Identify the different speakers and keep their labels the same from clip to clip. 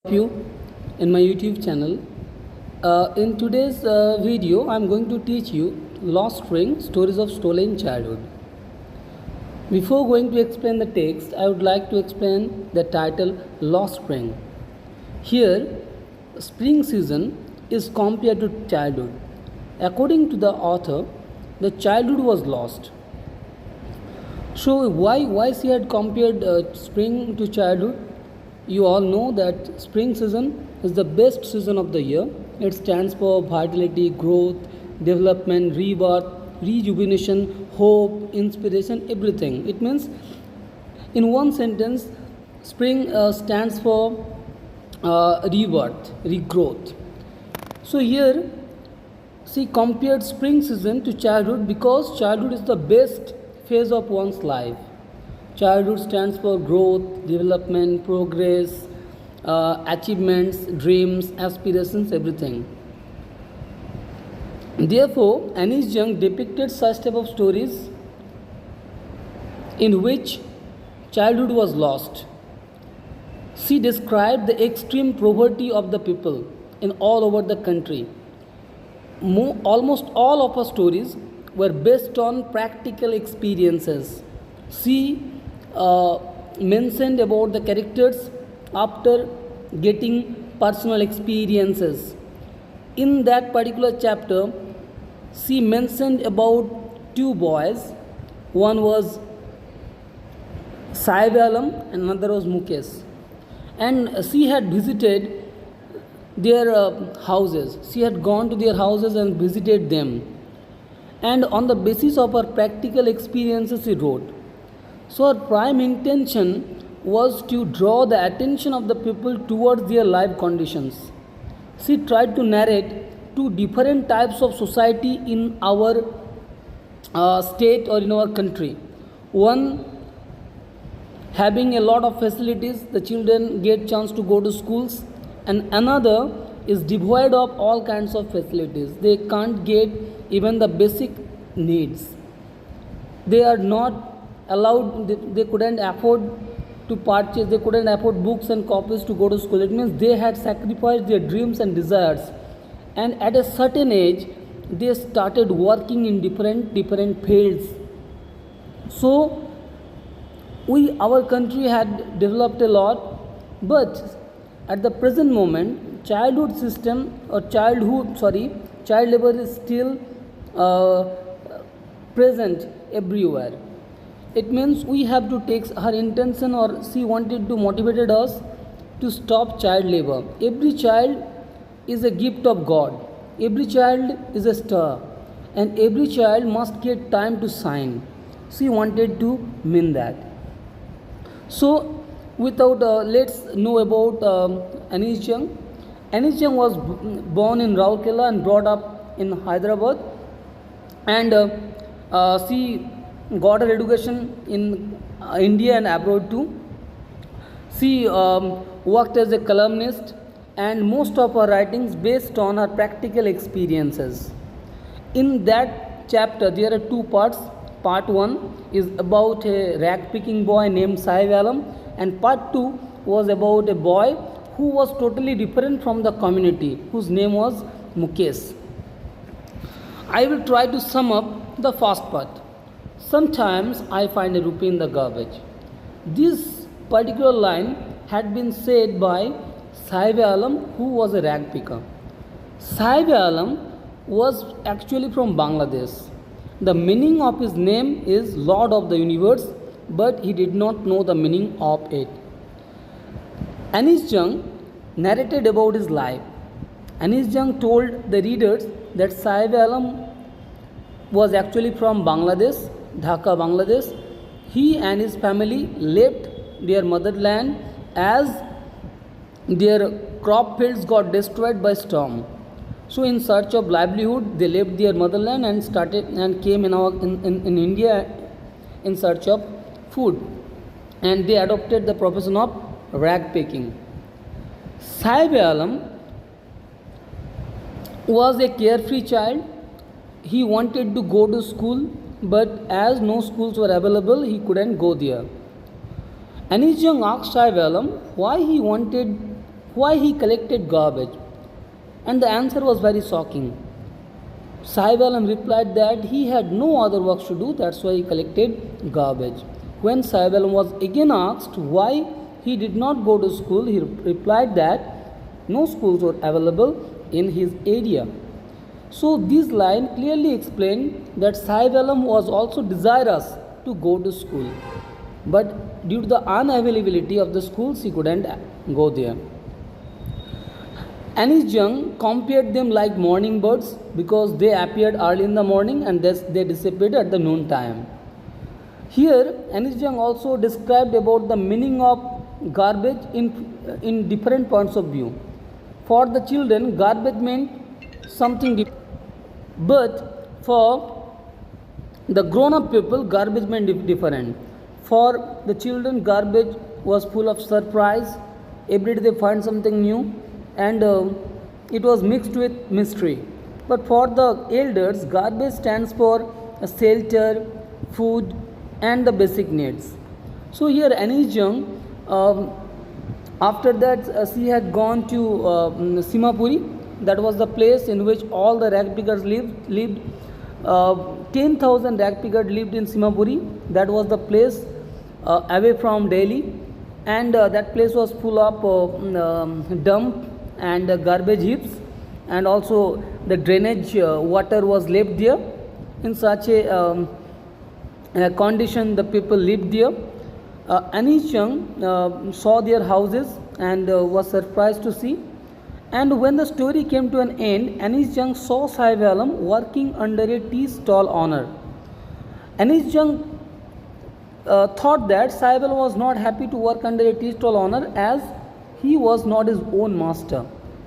Speaker 1: You in my YouTube channel. In today's video, I'm going to teach you Lost Ring Stories of Stolen Childhood. Before going to explain the text, I would like to explain the title Lost Ring. Here, spring season is compared to childhood. According to the author, the childhood was lost. So why she had compared spring to childhood? You all know that spring season is the best season of the year. It stands for vitality, growth, development, rebirth, rejuvenation, hope, inspiration, everything. It means, in one sentence, spring stands for rebirth, regrowth. So here, she compared spring season to childhood because childhood is the best phase of one's life. Childhood stands for growth, development, progress, achievements, dreams, aspirations, everything. Therefore, Anis Jung depicted such type of stories in which childhood was lost. She described the extreme poverty of the people in all over the country. Almost all of her stories were based on practical experiences. She mentioned about the characters after getting personal experiences. In that particular chapter, she mentioned about two boys. One was Saib Alam and another was Mukesh. And she had visited their houses. She had gone to their houses and visited them. And on the basis of her practical experiences, she wrote. So her prime intention was to draw the attention of the people towards their life conditions. She tried to narrate two different types of society in our state or in our country. One having a lot of facilities, the children get chance to go to schools, and another is devoid of all kinds of facilities. They can't get even the basic needs. They are not allowed, they couldn't afford to purchase, they couldn't afford books and copies to go to school. It means they had sacrificed their dreams and desires, and at a certain age they started working in different fields. So our country had developed a lot, but at the present moment child labor is still present everywhere. It means we have to take her intention, or she wanted to motivate us to stop child labor. Every child is a gift of God. Every child is a star, and every child must get time to shine. She wanted to mean that. So, without let's know about Anis Jung. Anis Jung was born in Rourkela and brought up in Hyderabad, and she got her education in India and abroad too. She worked as a columnist, and most of her writings based on her practical experiences. In that chapter, there are two parts. Part 1 is about a rag picking boy named Saib Alam, and part 2 was about a boy who was totally different from the community, whose name was Mukesh. I will try to sum up the first part. Sometimes I find a rupee in the garbage. This particular line had been said by Saib Alam, who was a rag picker. Saib Alam was actually from Bangladesh. The meaning of his name is Lord of the Universe, but he did not know the meaning of it. Anis Jung narrated about his life. Anis Jung told the readers that Saib Alam was actually from Bangladesh, Dhaka, Bangladesh. He and his family left their motherland as their crop fields got destroyed by storm. So, in search of livelihood, they left their motherland and came in India in search of food, and they adopted the profession of rag picking. Saib Alam was a carefree child. He wanted to go to school, but as no schools were available, he couldn't go there. Anis Jung asked Saib Alam why he wanted why he collected garbage, and the answer was very shocking. Sahib Alam replied that he had no other work to do, that's why he collected garbage. When Sahib Alam was again asked why he did not go to school, he replied that no schools were available in his area. So this line clearly explained that Sahib Alam was also desirous to go to school, but due to the unavailability of the schools, he couldn't go there. Anis Jung compared them like morning birds because they appeared early in the morning and they disappeared at the noon time. Here, Anis Jung also described about the meaning of garbage in different points of view. For the children, garbage meant something different, but for the grown-up people, garbage meant different. For the children, garbage was full of surprise. Every day they find something new, and it was mixed with mystery. But for the elders, garbage stands for shelter, food, and the basic needs. So here Anis Jung, after that she had gone to Simapuri. That was the place in which all the rag pickers lived. 10,000 rag pickers lived in Simapuri. That was the place away from Delhi, and that place was full of dump and garbage heaps, and also the drainage water was left there. In such a condition the people lived there. Anis Jung saw their houses and was surprised to see. And when the story came to an end, Anis Jung saw Sahib Alam working under a tea stall owner. Anis Jung thought that Sahib Alam was not happy to work under a tea stall owner as he was not his own master.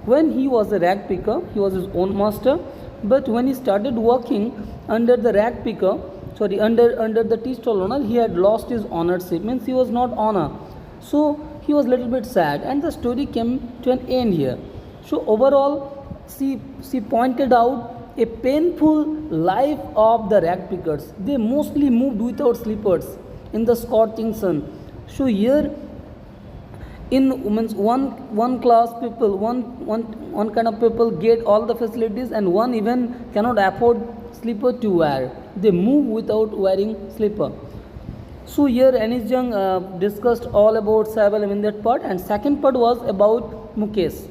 Speaker 1: When he was a rag picker, he was his own master. But when he started working under the rag picker, under the tea stall owner, he had lost his ownership. Means he was not owner. So he was a little bit sad, and the story came to an end here. So overall, she pointed out a painful life of the rag pickers. They mostly moved without slippers in the scorching sun. So here, in one class people, one kind of people get all the facilities, and one even cannot afford slipper to wear. They move without wearing slipper. So here Anis Jung discussed all about Sahib Alam in that part, and second part was about Mukesh.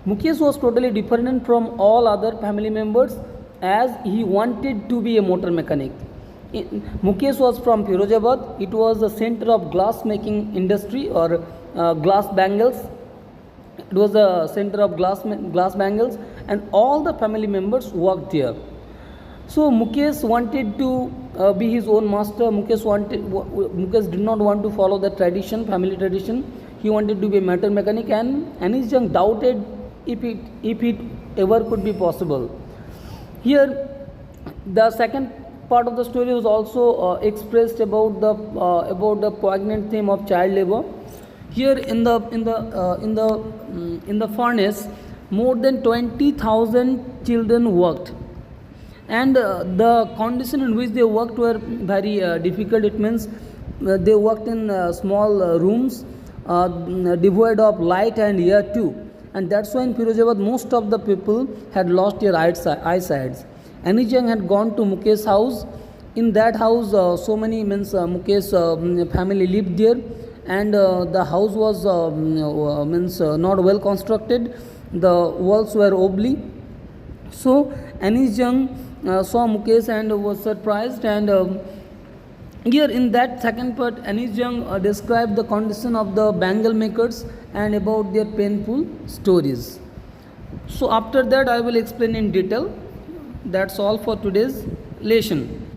Speaker 1: Mukesh was totally different from all other family members as he wanted to be a motor mechanic. Mukesh was from Firozabad. It was the center of glass making industry, or glass bangles. It was the center of glass bangles, and all the family members worked there. So Mukesh wanted to be his own master. Mukesh did not want to follow the family tradition. He wanted to be a motor mechanic, and Anis Jung doubted if it ever could be possible. Here, the second part of the story was also expressed about the poignant theme of child labor. Here in the furnace, more than 20,000 children worked, and the condition in which they worked were very difficult. It means they worked in small rooms devoid of light and air too, and that's why in Firozabad most of the people had lost their eyesight. Anis Jung had gone to Mukesh's house. In that house, so many Mukesh's family lived there, and the house was not well constructed. The walls were oblong. So Anis Jung saw Mukesh and was surprised. And here in that second part, Anis Jung described the condition of the bangle makers and about their painful stories. So after that, I will explain in detail. That's all for today's lesson.